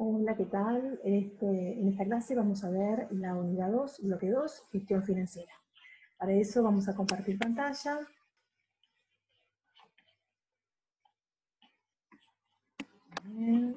Hola, ¿qué tal? En esta clase vamos a ver la unidad 2, bloque 2, gestión financiera. Para eso vamos a compartir pantalla. Bien.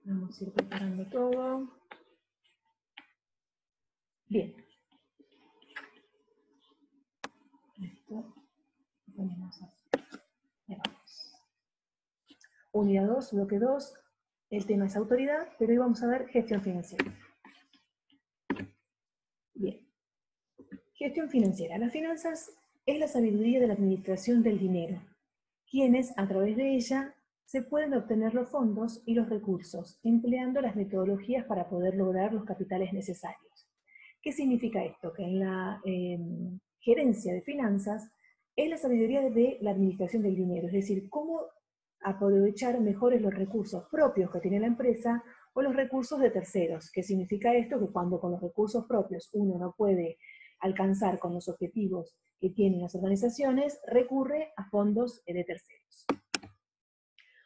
Vamos a ir preparando todo. Bien. Esto lo ponemos así. Ahí vamos. Unidad 2, bloque 2. El tema es autoridad, pero hoy vamos a ver gestión financiera. Bien. Gestión financiera. Las finanzas es la sabiduría de la administración del dinero, quienes, a través de ella, se pueden obtener los fondos y los recursos, empleando las metodologías para poder lograr los capitales necesarios. ¿Qué significa esto? Que en la gerencia de finanzas es la sabiduría de la administración del dinero, es decir, cómo aprovechar mejores los recursos propios que tiene la empresa o los recursos de terceros. ¿Qué significa esto? Que cuando con los recursos propios uno no puede alcanzar con los objetivos que tienen las organizaciones, recurre a fondos de terceros.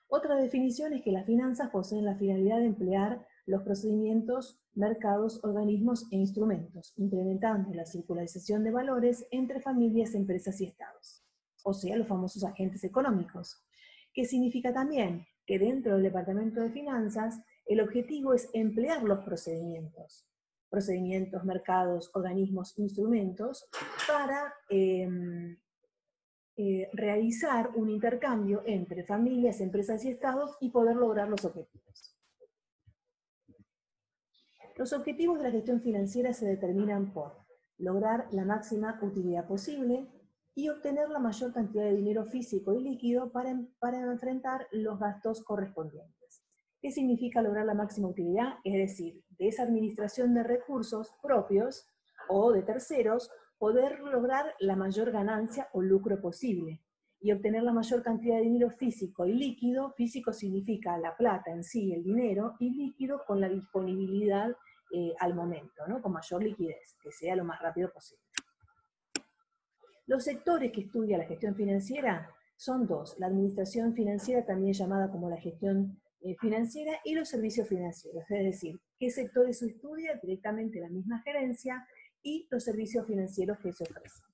Otra definición es que las finanzas poseen la finalidad de emplear los procedimientos, mercados, organismos e instrumentos, incrementando la circularización de valores entre familias, empresas y estados, o sea, los famosos agentes económicos, que significa también que dentro del Departamento de Finanzas el objetivo es emplear los procedimientos, mercados, organismos, instrumentos, para realizar un intercambio entre familias, empresas y estados y poder lograr los objetivos. Los objetivos de la gestión financiera se determinan por lograr la máxima utilidad posible y obtener la mayor cantidad de dinero físico y líquido para enfrentar los gastos correspondientes. ¿Qué significa lograr la máxima utilidad? Es decir, de esa administración de recursos propios o de terceros, poder lograr la mayor ganancia o lucro posible y obtener la mayor cantidad de dinero físico y líquido. Físico significa la plata en sí, el dinero, y líquido con la disponibilidad al momento, ¿no? Con mayor liquidez, que sea lo más rápido posible. Los sectores que estudia la gestión financiera son dos: la administración financiera, también llamada como la gestión financiera, y los servicios financieros, es decir, qué sectores se estudia directamente la misma gerencia y los servicios financieros que se ofrecen.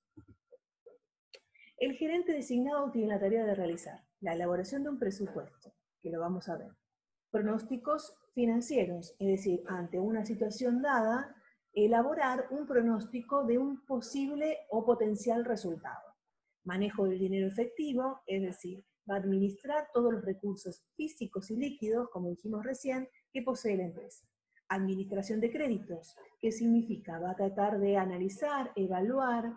El gerente designado tiene la tarea de realizar la elaboración de un presupuesto, que lo vamos a ver, pronósticos financieros, es decir, ante una situación dada, elaborar un pronóstico de un posible o potencial resultado. Manejo del dinero efectivo, es decir, va a administrar todos los recursos físicos y líquidos, como dijimos recién, que posee la empresa. Administración de créditos, ¿qué significa? Va a tratar de analizar, evaluar,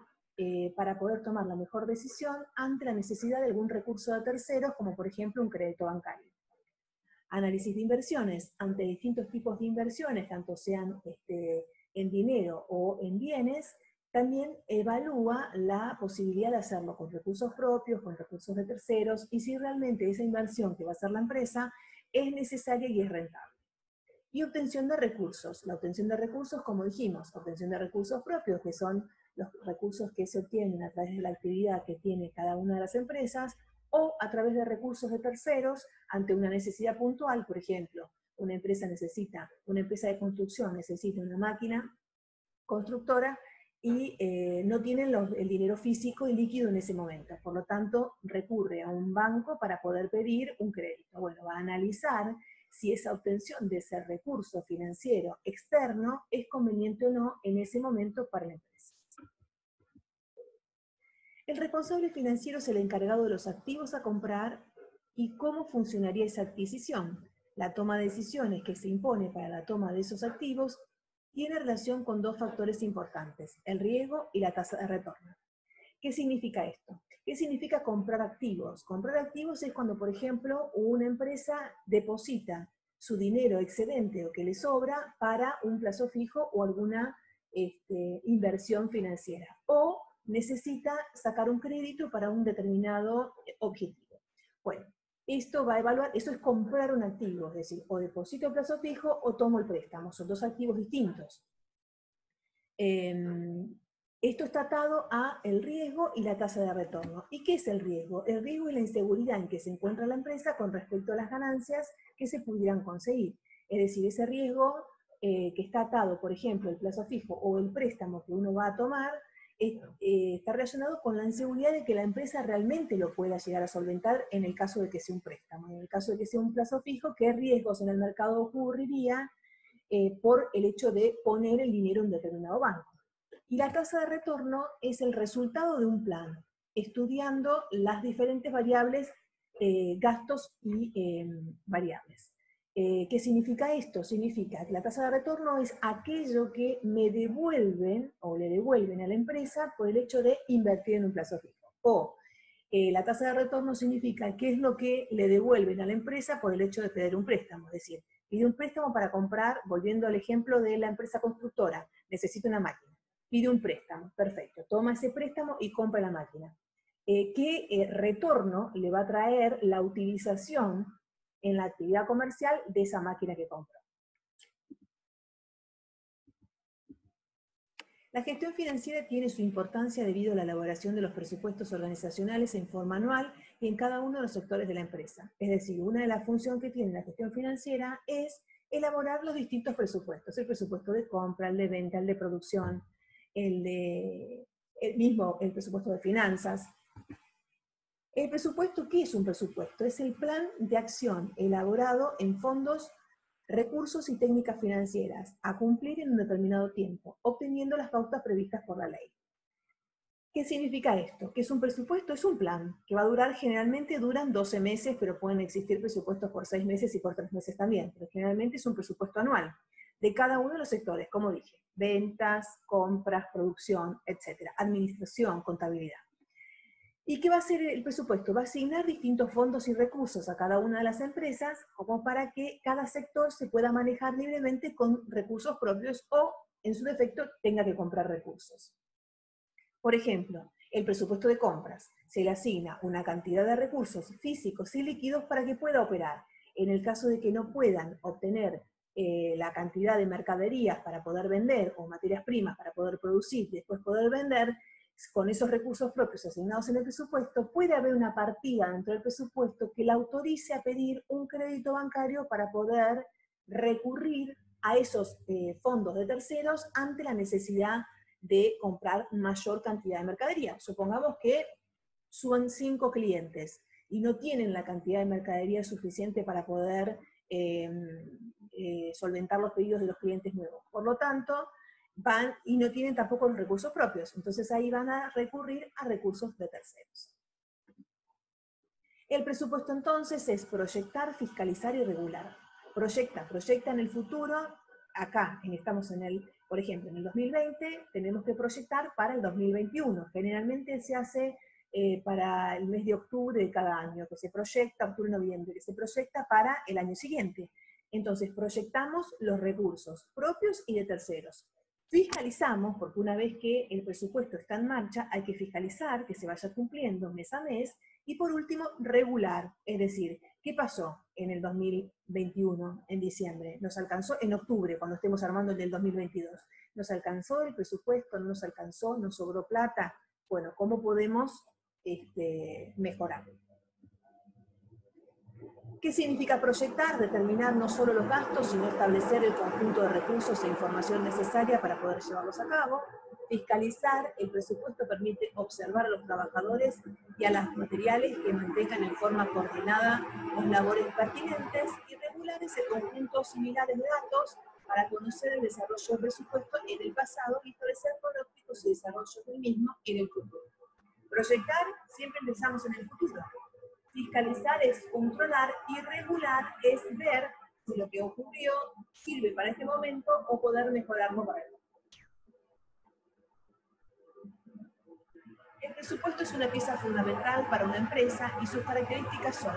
para poder tomar la mejor decisión ante la necesidad de algún recurso de terceros, como por ejemplo un crédito bancario. Análisis de inversiones, ante distintos tipos de inversiones, tanto sean en dinero o en bienes, también evalúa la posibilidad de hacerlo con recursos propios, con recursos de terceros, y si realmente esa inversión que va a hacer la empresa es necesaria y es rentable. Y obtención de recursos. La obtención de recursos, como dijimos, obtención de recursos propios, que son los recursos que se obtienen a través de la actividad que tiene cada una de las empresas, o a través de recursos de terceros ante una necesidad puntual. Por ejemplo, una empresa de construcción necesita una máquina constructora y no tienen el dinero físico y líquido en ese momento. Por lo tanto, recurre a un banco para poder pedir un crédito. Bueno, va a analizar si esa obtención de ese recurso financiero externo es conveniente o no en ese momento para la empresa. El responsable financiero es el encargado de los activos a comprar y cómo funcionaría esa adquisición. La toma de decisiones que se impone para la toma de esos activos tiene relación con dos factores importantes: el riesgo y la tasa de retorno. ¿Qué significa esto? ¿Qué significa comprar activos? Comprar activos es cuando, por ejemplo, una empresa deposita su dinero excedente o que le sobra para un plazo fijo o alguna inversión financiera, o necesita sacar un crédito para un determinado objetivo. Bueno, esto va a evaluar, eso es comprar un activo, es decir, o deposito a plazo fijo o tomo el préstamo, son dos activos distintos. Esto está atado a el riesgo y la tasa de retorno. ¿Y qué es el riesgo? El riesgo es la inseguridad en que se encuentra la empresa con respecto a las ganancias que se pudieran conseguir. Es decir, ese riesgo que está atado, por ejemplo, el plazo fijo o el préstamo que uno va a tomar, está relacionado con la inseguridad de que la empresa realmente lo pueda llegar a solventar en el caso de que sea un préstamo. En el caso de que sea un plazo fijo, ¿qué riesgos en el mercado ocurriría por el hecho de poner el dinero en un determinado banco? Y la tasa de retorno es el resultado de un plan, estudiando las diferentes variables, gastos y variables. ¿Qué significa esto? Significa que la tasa de retorno es aquello que me devuelven o le devuelven a la empresa por el hecho de invertir en un plazo fijo. O la tasa de retorno significa qué es lo que le devuelven a la empresa por el hecho de pedir un préstamo. Es decir, pide un préstamo para comprar, volviendo al ejemplo de la empresa constructora, necesita una máquina. Pide un préstamo, perfecto. Toma ese préstamo y compra la máquina. ¿Qué retorno le va a traer la utilización en la actividad comercial de esa máquina que compra? La gestión financiera tiene su importancia debido a la elaboración de los presupuestos organizacionales en forma anual y en cada uno de los sectores de la empresa. Es decir, una de las funciones que tiene la gestión financiera es elaborar los distintos presupuestos. El presupuesto de compra, el de venta, el de producción, el presupuesto de finanzas. ¿El presupuesto qué es un presupuesto? Es el plan de acción elaborado en fondos, recursos y técnicas financieras a cumplir en un determinado tiempo, obteniendo las pautas previstas por la ley. ¿Qué significa esto? Que es un presupuesto, es un plan, que va a durar, generalmente duran 12 meses, pero pueden existir presupuestos por 6 meses y por 3 meses también, pero generalmente es un presupuesto anual, de cada uno de los sectores, como dije, ventas, compras, producción, etc., administración, contabilidad. ¿Y qué va a hacer el presupuesto? Va a asignar distintos fondos y recursos a cada una de las empresas como para que cada sector se pueda manejar libremente con recursos propios o, en su defecto, tenga que comprar recursos. Por ejemplo, el presupuesto de compras. Se le asigna una cantidad de recursos físicos y líquidos para que pueda operar. En el caso de que no puedan obtener la cantidad de mercaderías para poder vender o materias primas para poder producir y después poder vender, con esos recursos propios asignados en el presupuesto, puede haber una partida dentro del presupuesto que la autorice a pedir un crédito bancario para poder recurrir a esos fondos de terceros ante la necesidad de comprar mayor cantidad de mercadería. Supongamos que son 5 clientes y no tienen la cantidad de mercadería suficiente para poder solventar los pedidos de los clientes nuevos. Por lo tanto, van y no tienen tampoco los recursos propios. Entonces ahí van a recurrir a recursos de terceros. El presupuesto entonces es proyectar, fiscalizar y regular. Proyecta en el futuro. Acá estamos por ejemplo, en el 2020 tenemos que proyectar para el 2021. Generalmente se hace para el mes de octubre de cada año, que se proyecta, octubre-noviembre, que se proyecta para el año siguiente. Entonces proyectamos los recursos propios y de terceros. Fiscalizamos, porque una vez que el presupuesto está en marcha, hay que fiscalizar que se vaya cumpliendo mes a mes, y por último, regular, es decir, ¿qué pasó en el 2021, en diciembre? ¿Nos alcanzó en octubre, cuando estemos armando el del 2022? ¿Nos alcanzó el presupuesto? ¿No nos alcanzó? ¿Nos sobró plata? Bueno, ¿cómo podemos mejorar? ¿Qué significa proyectar? Determinar no solo los gastos, sino establecer el conjunto de recursos e información necesaria para poder llevarlos a cabo. Fiscalizar, el presupuesto permite observar a los trabajadores y a los materiales que mantengan en forma coordinada las labores pertinentes, y regular ese conjunto similares de datos para conocer el desarrollo del presupuesto en el pasado y establecer pronósticos y desarrollo del mismo en el futuro. Proyectar, siempre empezamos en el futuro. Fiscalizar es controlar y regular es ver si lo que ocurrió sirve para este momento o poder mejorarlo para el futuro. El presupuesto es una pieza fundamental para una empresa y sus características son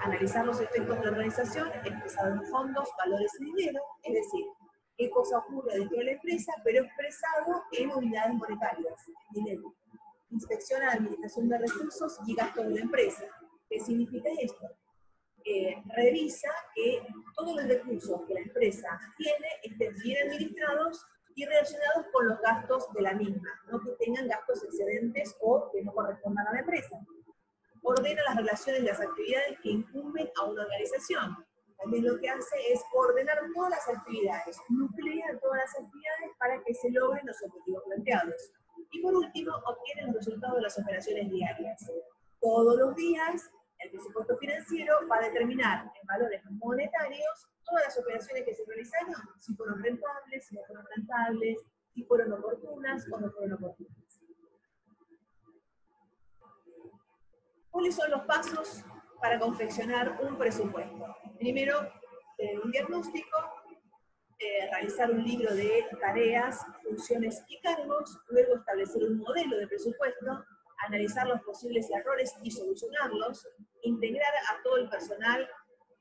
analizar los efectos de la organización expresado en fondos, valores y dinero, es decir, qué cosa ocurre dentro de la empresa, pero expresado en unidades monetarias, dinero. Inspecciona la administración de recursos y gastos de la empresa. ¿Qué significa esto? Revisa que todos los recursos que la empresa tiene estén bien administrados y relacionados con los gastos de la misma, no que tengan gastos excedentes o que no correspondan a la empresa. Ordena las relaciones y las actividades que incumben a una organización. También lo que hace es ordenar todas las actividades, nuclear todas las actividades para que se logren los objetivos planteados. Y por último, obtiene los resultados de las operaciones diarias. Todos los días, el presupuesto financiero va a determinar en valores monetarios todas las operaciones que se realizaron, si fueron rentables, si no fueron rentables, si fueron oportunas o no fueron oportunas. ¿Cuáles son los pasos para confeccionar un presupuesto? Primero, tener un diagnóstico, realizar un libro de tareas, funciones y cargos, luego establecer un modelo de presupuesto, analizar los posibles errores y solucionarlos, integrar a todo el personal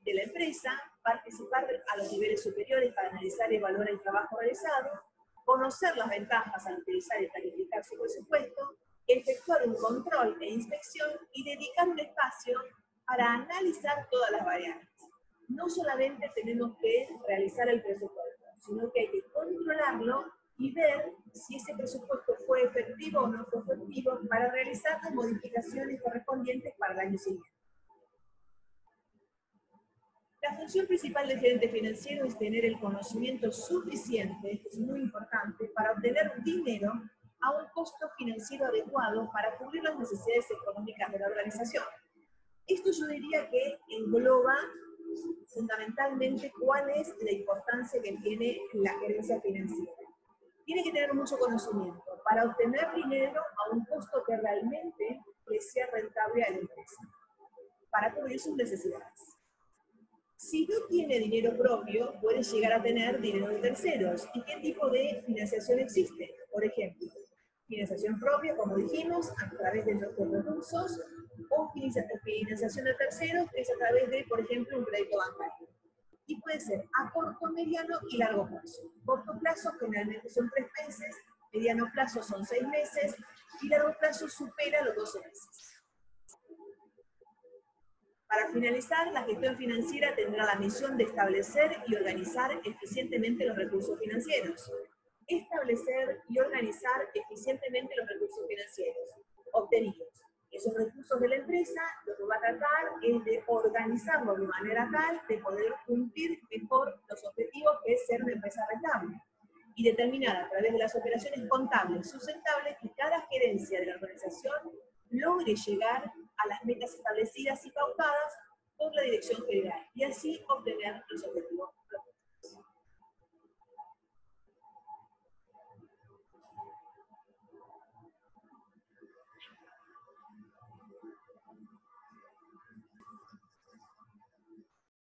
de la empresa, participar a los niveles superiores para analizar y evaluar el trabajo realizado, conocer las ventajas al utilizar y planificar su presupuesto, efectuar un control e inspección y dedicar un espacio para analizar todas las variables. No solamente tenemos que realizar el presupuesto, sino que hay que controlarlo y ver si ese presupuesto fue efectivo o no fue efectivo para realizar las modificaciones correspondientes para el año siguiente. La función principal del gerente financiero es tener el conocimiento suficiente, que es muy importante, para obtener dinero a un costo financiero adecuado para cubrir las necesidades económicas de la organización. Esto yo diría que engloba fundamentalmente cuál es la importancia que tiene la gerencia financiera. Tiene que tener mucho conocimiento para obtener dinero a un costo que realmente le sea rentable a la empresa, para cubrir sus necesidades. Si no tiene dinero propio, puede llegar a tener dinero de terceros. ¿Y qué tipo de financiación existe? Por ejemplo, financiación propia, como dijimos, a través de nuestros recursos, o financiación de terceros, que es a través de, por ejemplo, un crédito bancario. Y puede ser a corto, mediano y largo plazo. Corto plazo generalmente son 3 meses, mediano plazo son 6 meses, y largo plazo supera los 12 meses. Para finalizar, la gestión financiera tendrá la misión de establecer y organizar eficientemente los recursos financieros. Establecer y organizar eficientemente los recursos financieros obtenidos. Esos recursos de la empresa, lo que va a tratar es de organizarlos de manera tal de poder cumplir mejor los objetivos, que es ser una empresa rentable. Y determinar a través de las operaciones contables sustentables que cada gerencia de la organización logre llegar a las metas establecidas y pautadas por la dirección general, y así obtener los objetivos.